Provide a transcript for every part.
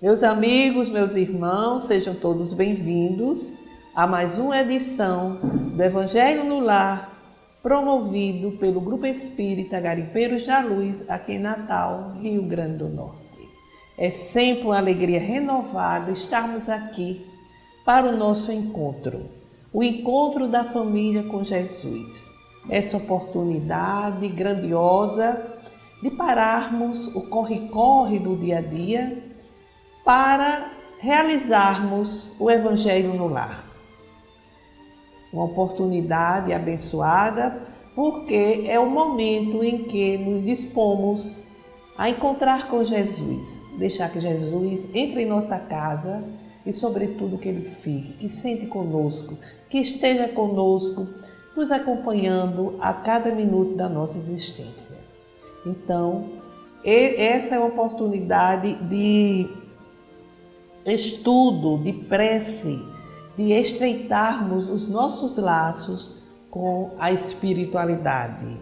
Meus amigos, meus irmãos, sejam todos bem-vindos a mais uma edição do Evangelho no Lar, promovido pelo Grupo Espírita Garimpeiros da Luz, aqui em Natal, Rio Grande do Norte. É sempre uma alegria renovada estarmos aqui para o nosso encontro, o encontro da família com Jesus. Essa oportunidade grandiosa de pararmos o corre-corre do dia a dia para realizarmos o Evangelho no Lar. Uma oportunidade abençoada, porque é o momento em que nos dispomos a encontrar com Jesus, deixar que Jesus entre em nossa casa e, sobretudo, que Ele fique, que sente conosco, que esteja conosco, nos acompanhando a cada minuto da nossa existência. Então, essa é a oportunidade de estudo, de prece, de estreitarmos os nossos laços com a espiritualidade.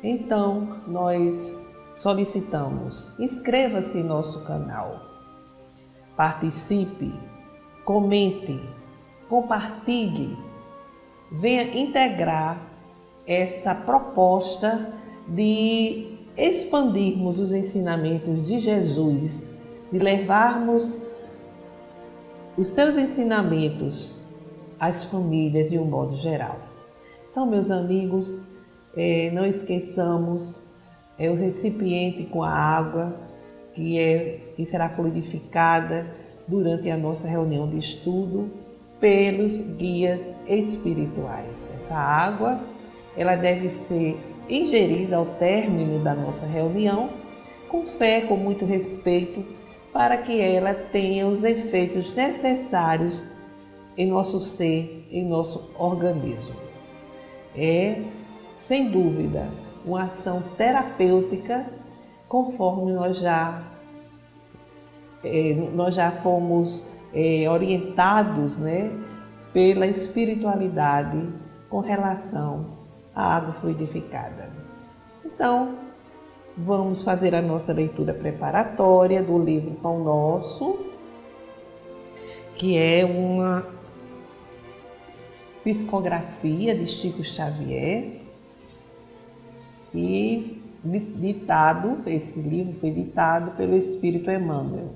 Então, nós solicitamos, inscreva-se em nosso canal, participe, comente, compartilhe, venha integrar essa proposta de expandirmos os ensinamentos de Jesus, de levarmos os seus ensinamentos às famílias de um modo geral. Então, meus amigos, não esqueçamos o recipiente com a água que será fluidificada durante a nossa reunião de estudo pelos guias espirituais. Essa água, ela deve ser ingerida ao término da nossa reunião, com fé, com muito respeito, para que ela tenha os efeitos necessários em nosso ser, em nosso organismo. É, sem dúvida, uma ação terapêutica, conforme nós já fomos orientados, pela espiritualidade com relação à água fluidificada. Então, vamos fazer a nossa leitura preparatória do livro Pão Nosso, que é uma psicografia de Chico Xavier, e esse livro foi ditado pelo Espírito Emmanuel.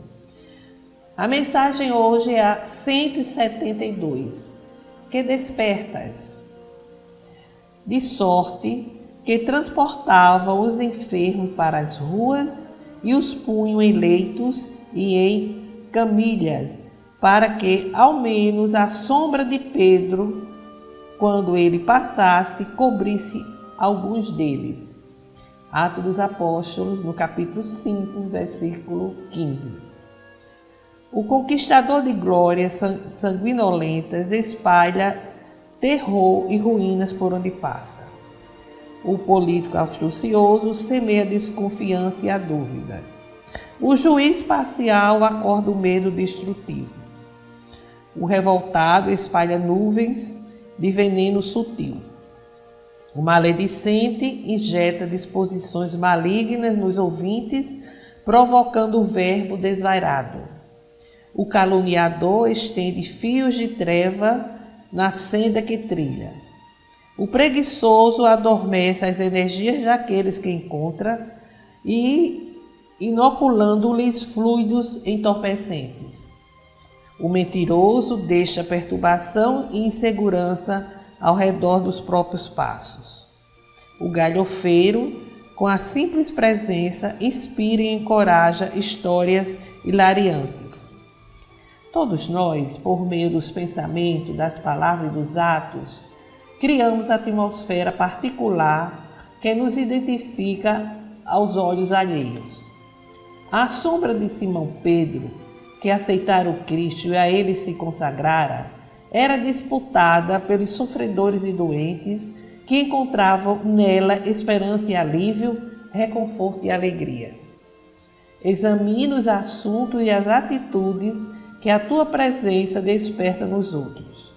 A mensagem hoje é a 172, que despertas, de sorte que transportavam os enfermos para as ruas e os punham em leitos e em camilhas, para que ao menos a sombra de Pedro, quando ele passasse, cobrisse alguns deles. Atos dos Apóstolos, no capítulo 5, versículo 15. O conquistador de glórias sanguinolentas espalha terror e ruínas por onde passa. O político astucioso semeia a desconfiança e a dúvida. O juiz parcial acorda o medo destrutivo. O revoltado espalha nuvens de veneno sutil. O maledicente injeta disposições malignas nos ouvintes, provocando o verbo desvairado. O caluniador estende fios de treva na senda que trilha. O preguiçoso adormece as energias daqueles que encontra e inoculando-lhes fluidos entorpecentes. O mentiroso deixa perturbação e insegurança ao redor dos próprios passos. O galhofeiro, com a simples presença, inspira e encoraja histórias hilariantes. Todos nós, por meio dos pensamentos, das palavras e dos atos, criamos a atmosfera particular que nos identifica aos olhos alheios. A sombra de Simão Pedro, que aceitara o Cristo e a ele se consagrara, era disputada pelos sofredores e doentes que encontravam nela esperança e alívio, reconforto e alegria. Examina os assuntos e as atitudes que a tua presença desperta nos outros.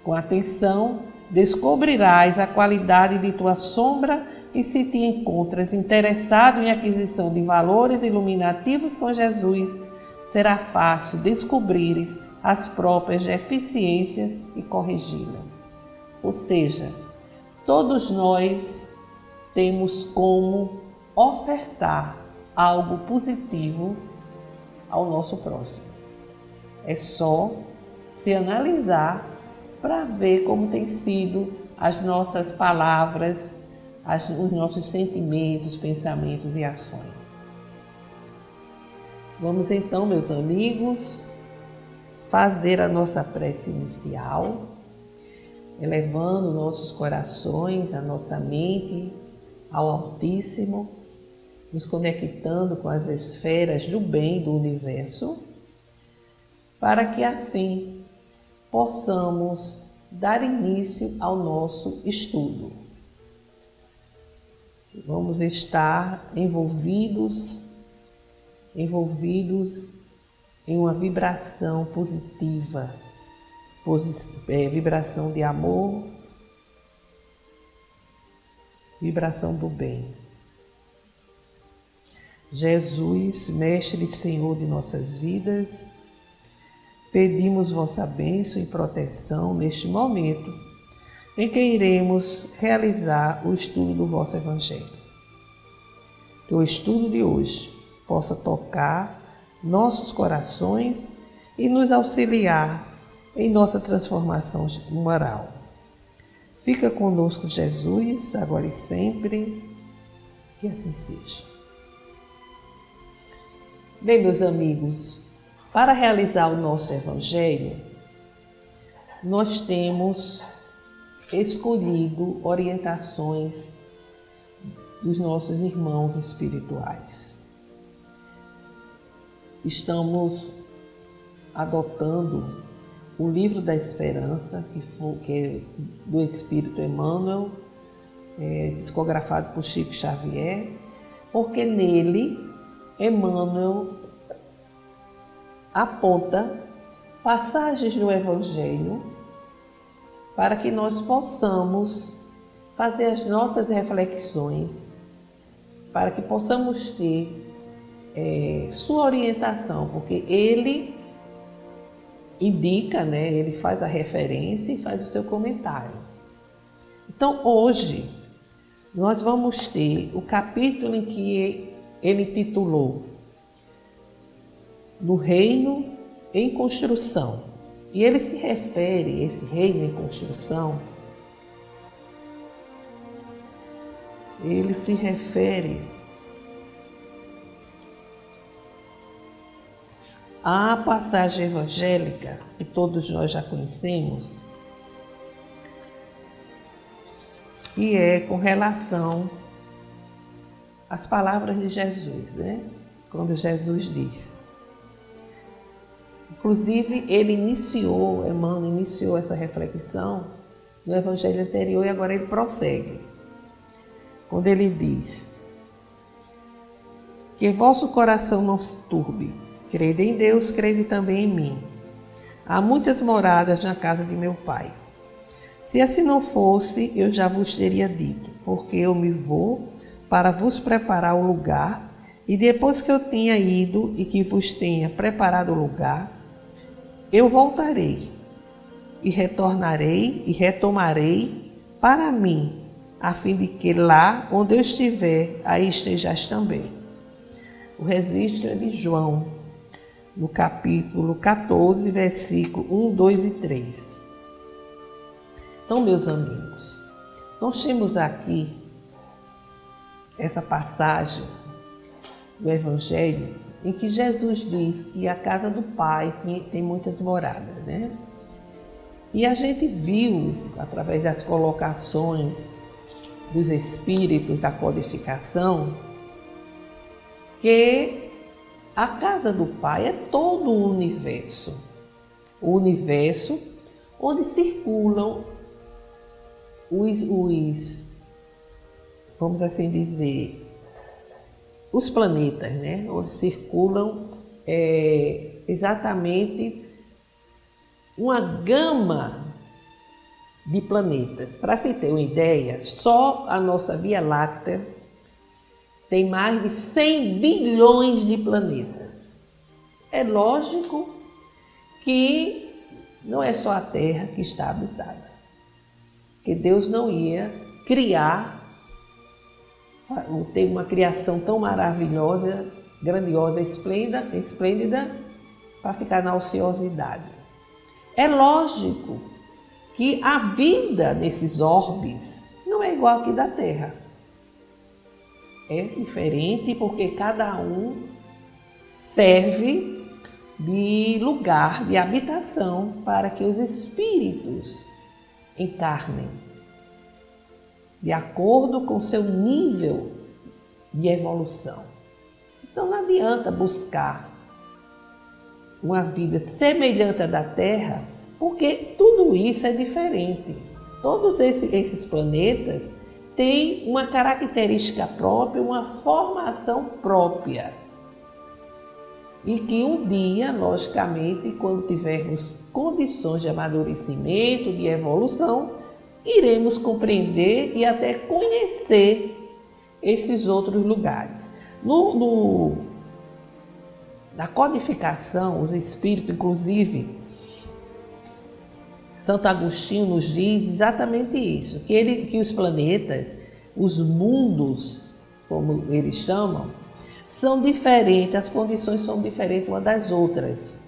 Com atenção, descobrirás a qualidade de tua sombra e se te encontras interessado em aquisição de valores iluminativos com Jesus, será fácil descobrires as próprias deficiências e corrigi-las. Ou seja, todos nós temos como ofertar algo positivo ao nosso próximo. É só se analisar para ver como tem sido as nossas palavras, os nossos sentimentos, pensamentos e ações. Vamos então, meus amigos, fazer a nossa prece inicial, elevando nossos corações, a nossa mente ao Altíssimo, nos conectando com as esferas do bem do universo, para que assim possamos dar início ao nosso estudo. Vamos estar envolvidos em uma vibração positiva, vibração de amor, vibração do bem. Jesus, Mestre e Senhor de nossas vidas, pedimos vossa bênção e proteção neste momento em que iremos realizar o estudo do vosso Evangelho. Que o estudo de hoje possa tocar nossos corações e nos auxiliar em nossa transformação moral. Fica conosco, Jesus, agora e sempre, que assim seja. Bem, meus amigos, para realizar o nosso Evangelho, nós temos escolhido orientações dos nossos irmãos espirituais. Estamos adotando o Livro da Esperança, que é do Espírito Emmanuel, psicografado por Chico Xavier, porque nele Emmanuel aponta passagens do Evangelho para que nós possamos fazer as nossas reflexões, para que possamos ter sua orientação, porque ele indica, ele faz a referência e faz o seu comentário. Então, hoje, nós vamos ter o capítulo em que ele titulou No Reino em Construção. E ele se refere, esse reino em construção, ele se refere à passagem evangélica que todos nós já conhecemos, que é com relação às palavras de Jesus, Quando Jesus diz. Inclusive, Emmanuel iniciou essa reflexão no Evangelho anterior e agora ele prossegue. Quando ele diz: que vosso coração não se turbe, crede em Deus, crede também em mim. Há muitas moradas na casa de meu Pai. Se assim não fosse, eu já vos teria dito, porque eu me vou para vos preparar o lugar, e depois que eu tenha ido e que vos tenha preparado o lugar, eu voltarei e retornarei e retomarei para mim, a fim de que lá onde eu estiver, aí estejais também. O registro é de João, no capítulo 14, versículo 1, 2 e 3. Então, meus amigos, nós temos aqui essa passagem do Evangelho em que Jesus diz que a casa do Pai tem muitas moradas, E a gente viu, através das colocações dos espíritos da codificação, que a casa do Pai é todo o universo onde circulam vamos assim dizer, os planetas, onde circulam exatamente uma gama de planetas. Para se ter uma ideia, só a nossa Via Láctea tem mais de 100 bilhões de planetas. É lógico que não é só a terra que está habitada, que Deus não ia criar, ter uma criação tão maravilhosa, grandiosa, esplêndida, para ficar na ociosidade. É lógico que a vida nesses orbes não é igual aqui da Terra. É diferente porque cada um serve de lugar de habitação para que os espíritos encarnem, de acordo com seu nível de evolução. Então não adianta buscar uma vida semelhante à da Terra, porque tudo isso é diferente. Todos esses planetas têm uma característica própria, uma formação própria. E que um dia, logicamente, quando tivermos condições de amadurecimento, de evolução, iremos compreender e até conhecer esses outros lugares. Na codificação, os espíritos, inclusive, Santo Agostinho nos diz exatamente isso, que os planetas, os mundos, como eles chamam, são diferentes, as condições são diferentes umas das outras,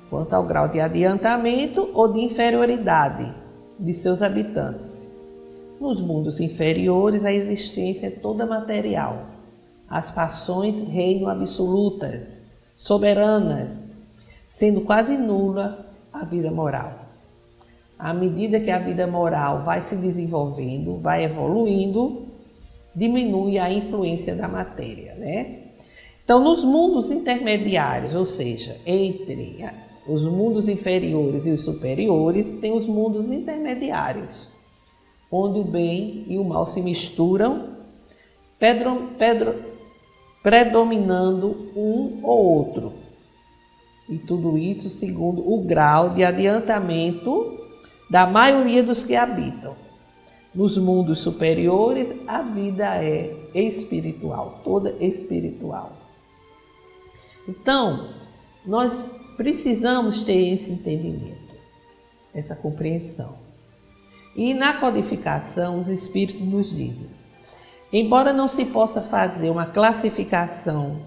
quanto ao grau de adiantamento ou de inferioridade de seus habitantes. Nos mundos inferiores, a existência é toda material. As paixões reinam absolutas, soberanas, sendo quase nula a vida moral. À medida que a vida moral vai se desenvolvendo, vai evoluindo, diminui a influência da matéria, né? Então, nos mundos intermediários, ou seja, entre os mundos inferiores e os superiores, tem os mundos intermediários, onde o bem e o mal se misturam, predominando um ou outro. E tudo isso segundo o grau de adiantamento da maioria dos que habitam. Nos mundos superiores, a vida é espiritual, toda espiritual. Então, nós precisamos ter esse entendimento, essa compreensão. E na codificação, os espíritos nos dizem: embora não se possa fazer uma classificação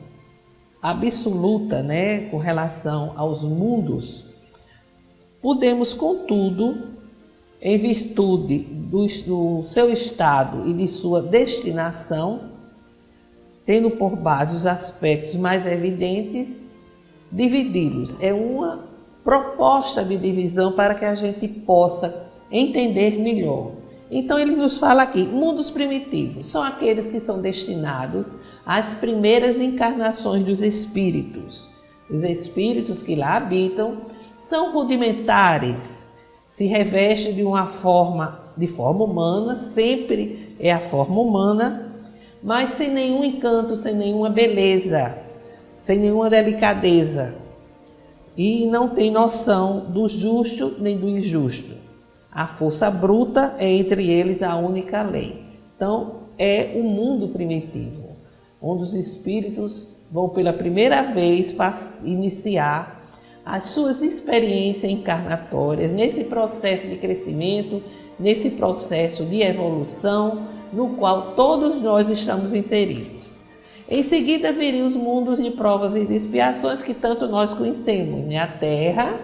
absoluta, né, com relação aos mundos, podemos, contudo, em virtude do seu estado e de sua destinação, tendo por base os aspectos mais evidentes, dividi-los. É uma proposta de divisão para que a gente possa entender melhor. Então ele nos fala aqui, mundos primitivos são aqueles que são destinados às primeiras encarnações dos espíritos. Os espíritos que lá habitam são rudimentares, se revestem de forma humana, sempre é a forma humana, mas sem nenhum encanto, sem nenhuma beleza, sem nenhuma delicadeza, e não tem noção do justo nem do injusto. A força bruta é entre eles a única lei. Então, é o mundo primitivo, onde os espíritos vão pela primeira vez iniciar as suas experiências encarnatórias nesse processo de crescimento, nesse processo de evolução, no qual todos nós estamos inseridos. Em seguida, viriam os mundos de provas e de expiações que tanto nós conhecemos, né? A Terra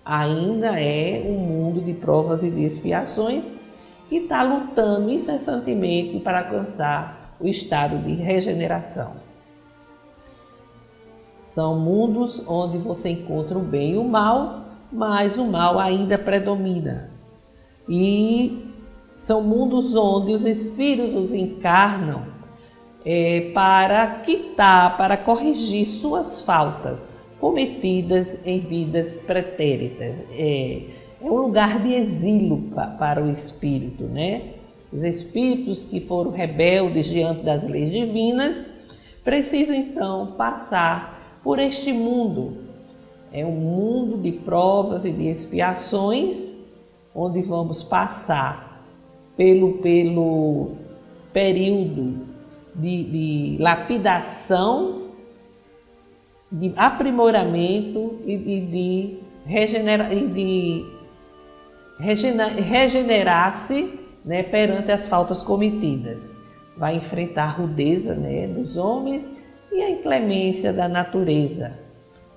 ainda é um mundo de provas e de expiações que está lutando incessantemente para alcançar o estado de regeneração. São mundos onde você encontra o bem e o mal, mas o mal ainda predomina. E são mundos onde os espíritos encarnam para quitar, para corrigir suas faltas cometidas em vidas pretéritas. É um lugar de exílio para o espírito, né? Os espíritos que foram rebeldes diante das leis divinas precisam então passar por este mundo. É um mundo de provas e de expiações, onde vamos passar pelo período de lapidação de aprimoramento e de regenerar-se, né, perante as faltas cometidas. Vai enfrentar a rudeza, né, dos homens e a inclemência da natureza.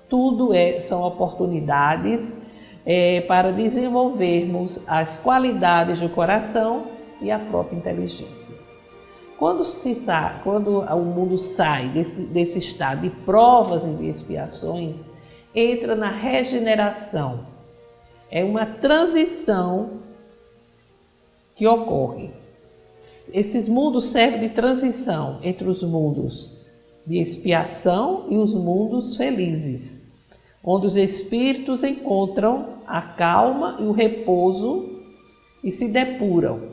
Tudo são oportunidades para desenvolvermos as qualidades do coração e a própria inteligência. Quando o mundo sai desse estado de provas e de expiações, entra na regeneração. É uma transição que ocorre. Esses mundos servem de transição entre os mundos de expiação e os mundos felizes, onde os espíritos encontram a calma e o repouso e se depuram.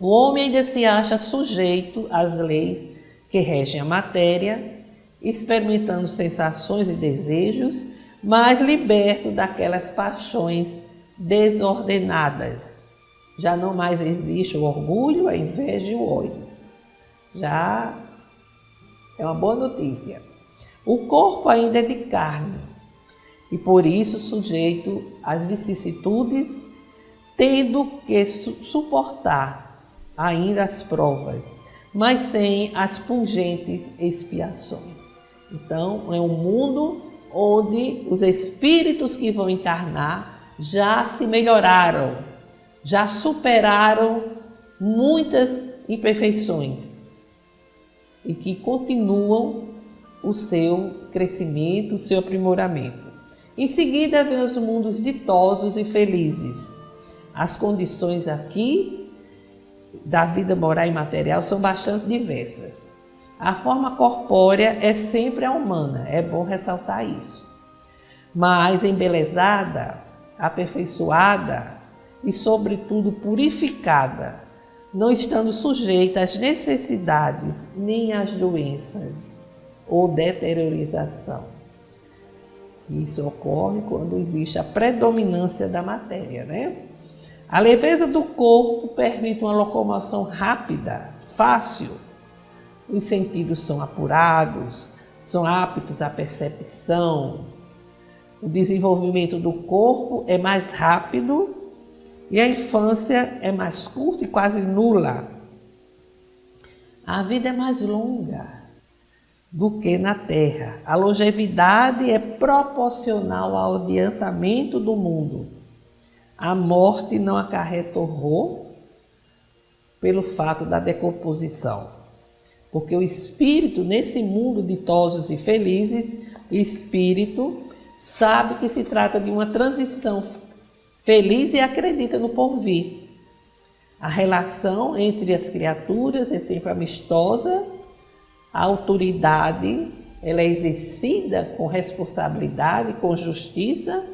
O homem ainda se acha sujeito às leis que regem a matéria, experimentando sensações e desejos, mas liberto daquelas paixões desordenadas. Já não mais existe o orgulho, a inveja e o ódio. Já é uma boa notícia. O corpo ainda é de carne e por isso sujeito às vicissitudes, tendo que suportar ainda as provas, mas sem as pungentes expiações. Então, é um mundo onde os espíritos que vão encarnar já se melhoraram, já superaram muitas imperfeições e que continuam o seu crescimento, o seu aprimoramento. Em seguida, vem os mundos ditosos e felizes. As condições aqui da vida moral e material são bastante diversas. A forma corpórea é sempre a humana, é bom ressaltar isso. Mas embelezada, aperfeiçoada e, sobretudo, purificada, não estando sujeita às necessidades nem às doenças ou deteriorização. Isso ocorre quando existe a predominância da matéria, né? A leveza do corpo permite uma locomoção rápida, fácil. Os sentidos são apurados, são aptos à percepção. O desenvolvimento do corpo é mais rápido e a infância é mais curta e quase nula. A vida é mais longa do que na Terra. A longevidade é proporcional ao adiantamento do mundo. A morte não acarreta horror pelo fato da decomposição. Porque o espírito, nesse mundo ditosos e felizes, o espírito sabe que se trata de uma transição feliz e acredita no porvir. A relação entre as criaturas é sempre amistosa, a autoridade ela é exercida com responsabilidade, com justiça,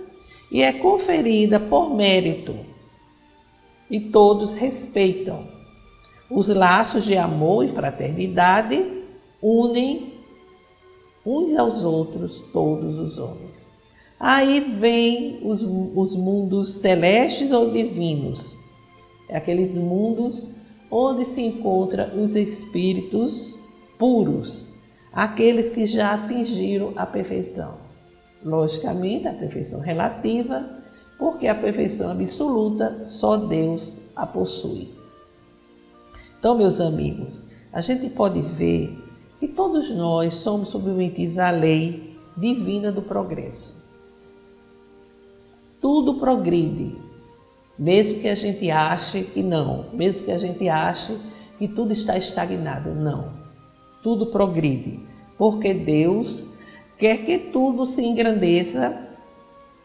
e é conferida por mérito, e todos respeitam. Os laços de amor e fraternidade unem uns aos outros todos os homens. Aí vem os mundos celestes ou divinos, aqueles mundos onde se encontram os espíritos puros, aqueles que já atingiram a perfeição. Logicamente, a perfeição relativa, porque a perfeição absoluta só Deus a possui. Então, meus amigos, a gente pode ver que todos nós somos submetidos à lei divina do progresso. Tudo progride, mesmo que a gente ache que não, mesmo que a gente ache que tudo está estagnado, não. Tudo progride, porque Deus quer que tudo se engrandeça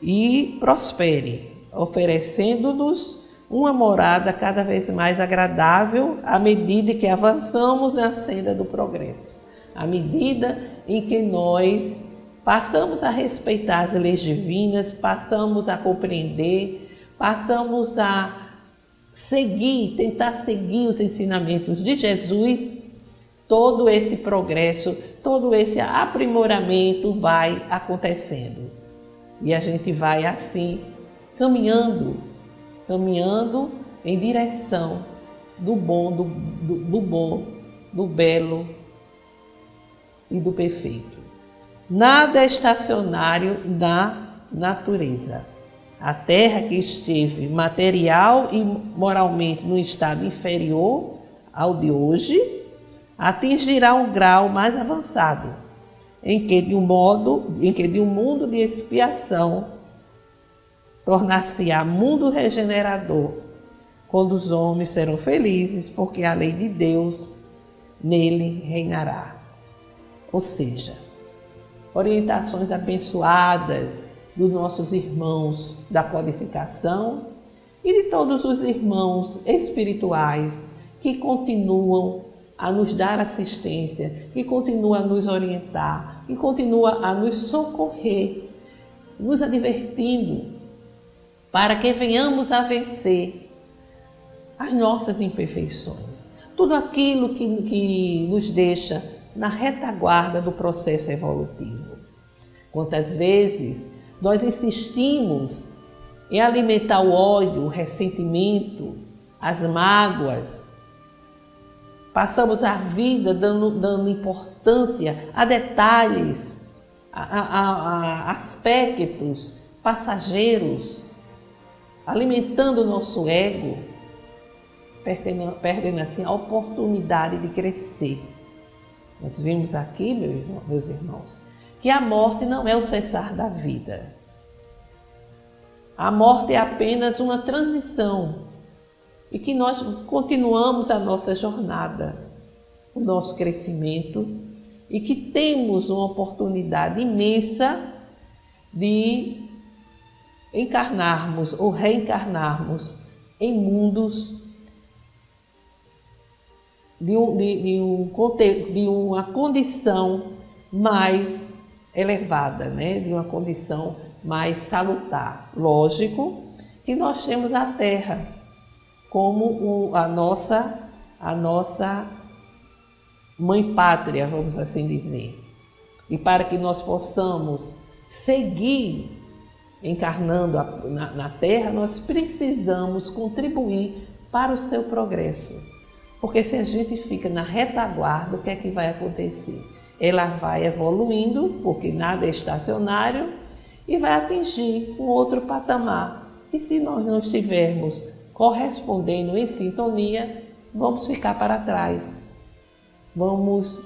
e prospere, oferecendo-nos uma morada cada vez mais agradável à medida que avançamos na senda do progresso, à medida em que nós passamos a respeitar as leis divinas, passamos a compreender, passamos a tentar seguir os ensinamentos de Jesus. Todo esse progresso, todo esse aprimoramento vai acontecendo. E a gente vai assim, caminhando em direção do bom, do belo e do perfeito. Nada é estacionário na natureza. A terra que esteve material e moralmente no estado inferior ao de hoje, atingirá um grau mais avançado, em que de um mundo de expiação tornar-se-á mundo regenerador, quando os homens serão felizes, porque a lei de Deus nele reinará. Ou seja, orientações abençoadas dos nossos irmãos da codificação e de todos os irmãos espirituais que continuam a nos dar assistência, que continuam a nos orientar, que continuam a nos socorrer, nos advertindo para que venhamos a vencer as nossas imperfeições. Tudo aquilo que nos deixa na retaguarda do processo evolutivo. Quantas vezes nós insistimos em alimentar o ódio, o ressentimento, as mágoas. Passamos a vida dando importância a detalhes, a aspectos passageiros, alimentando o nosso ego, perdendo assim a oportunidade de crescer. Nós vimos aqui, meus irmãos, que a morte não é o cessar da vida. A morte é apenas uma transição e que nós continuamos a nossa jornada, o nosso crescimento e que temos uma oportunidade imensa de encarnarmos ou reencarnarmos em mundos de uma condição mais elevada, né? De uma condição mais salutar. Lógico que nós temos a Terra como a nossa mãe pátria, vamos assim dizer. E para que nós possamos seguir encarnando na Terra, nós precisamos contribuir para o seu progresso. Porque se a gente fica na retaguarda, o que é que vai acontecer? Ela vai evoluindo, porque nada é estacionário, e vai atingir um outro patamar. E se nós não estivermos correspondendo em sintonia, vamos ficar para trás. Vamos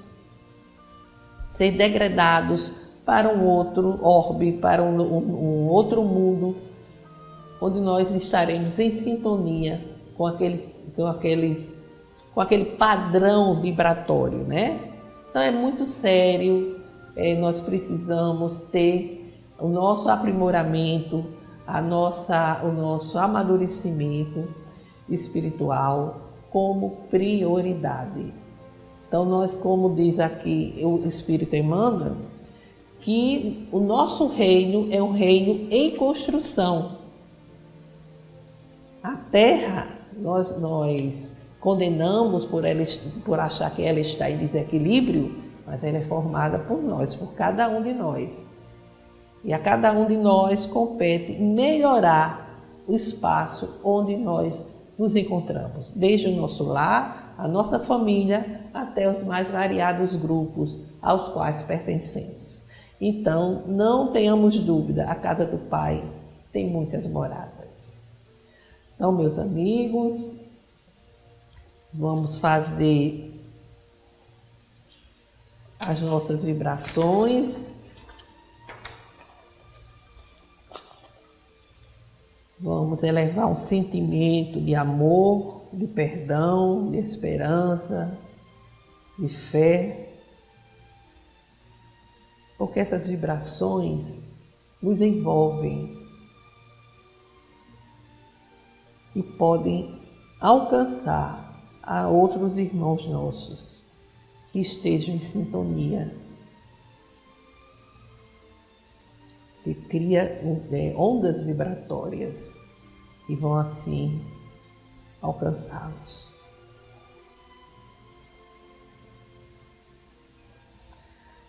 ser degradados para um outro orbe, para um outro mundo, onde nós estaremos em sintonia com aquele padrão vibratório, né? Então é muito sério, nós precisamos ter o nosso aprimoramento, o nosso amadurecimento espiritual como prioridade. Então nós, como diz aqui o Espírito Emmanuel, que o nosso reino é um reino em construção. A Terra, nós condenamos por achar que ela está em desequilíbrio, mas ela é formada por nós, por cada um de nós. E a cada um de nós compete melhorar o espaço onde nós nos encontramos, desde o nosso lar, a nossa família, até os mais variados grupos aos quais pertencemos. Então, não tenhamos dúvida, a casa do Pai tem muitas moradas. Então, meus amigos, vamos fazer as nossas vibrações. Vamos elevar um sentimento de amor, de perdão, de esperança, de fé. Porque essas vibrações nos envolvem e podem alcançar a outros irmãos nossos que estejam em sintonia, que cria ondas vibratórias e vão assim alcançá-los.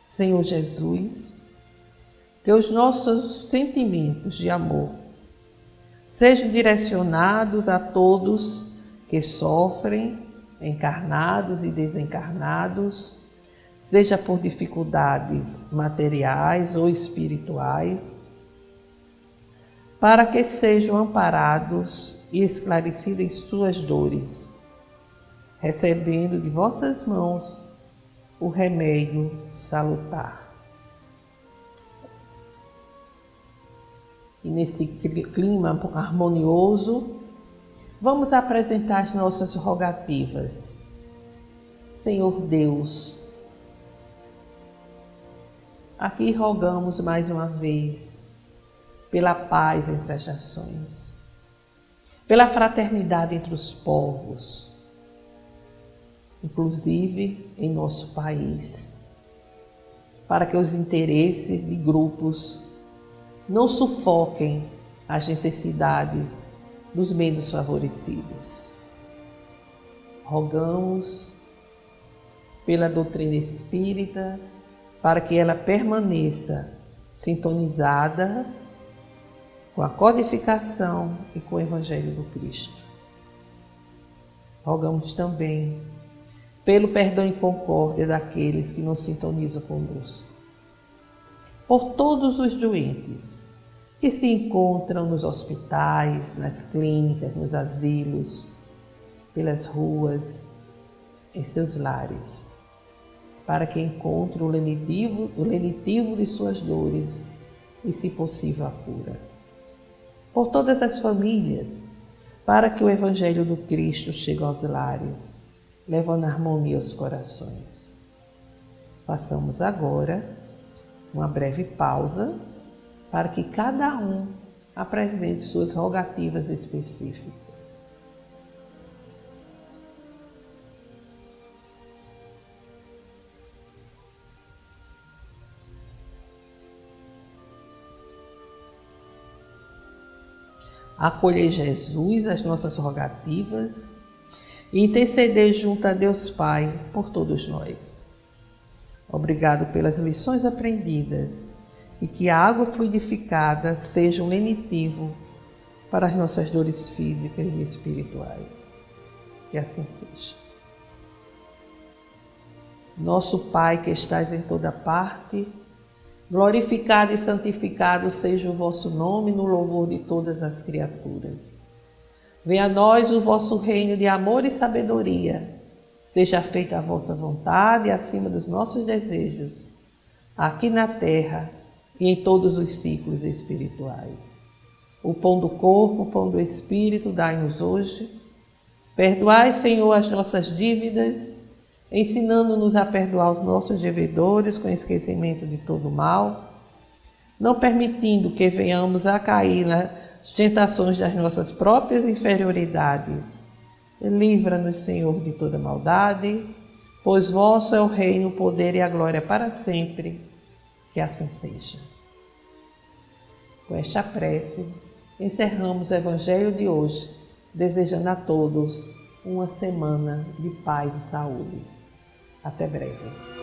Senhor Jesus, que os nossos sentimentos de amor sejam direcionados a todos que sofrem, encarnados e desencarnados, seja por dificuldades materiais ou espirituais, para que sejam amparados e esclarecidos em suas dores, recebendo de vossas mãos o remédio salutar. E nesse clima harmonioso, vamos apresentar as nossas rogativas. Senhor Deus, aqui rogamos mais uma vez pela paz entre as nações, pela fraternidade entre os povos, inclusive em nosso país, para que os interesses de grupos não sufoquem as necessidades dos menos favorecidos. Rogamos pela doutrina espírita para que ela permaneça sintonizada com a codificação e com o Evangelho do Cristo. Rogamos também pelo perdão e concórdia daqueles que não sintonizam conosco, por todos os doentes que se encontram nos hospitais, nas clínicas, nos asilos, pelas ruas, em seus lares, para que encontrem o lenitivo de suas dores e, se possível, a cura. Por todas as famílias, para que o Evangelho do Cristo chegue aos lares, levando harmonia aos corações. Façamos agora uma breve pausa para que cada um apresente suas rogativas específicas. Acolhei, Jesus, as nossas rogativas e interceder junto a Deus Pai por todos nós. Obrigado pelas lições aprendidas e que a água fluidificada seja um lenitivo para as nossas dores físicas e espirituais. Que assim seja. Nosso Pai que estás em toda parte, glorificado e santificado seja o vosso nome no louvor de todas as criaturas. Venha a nós o vosso reino de amor e sabedoria. Seja feita a vossa vontade acima dos nossos desejos, aqui na terra e em todos os ciclos espirituais. O pão do corpo, o pão do espírito, dai-nos hoje. Perdoai, Senhor, as nossas dívidas, ensinando-nos a perdoar os nossos devedores com esquecimento de todo mal, não permitindo que venhamos a cair nas tentações das nossas próprias inferioridades. Livra-nos, Senhor, de toda maldade, pois vosso é o reino, o poder e a glória para sempre. Que assim seja. Com esta prece, encerramos o Evangelho de hoje, desejando a todos uma semana de paz e saúde. Até breve.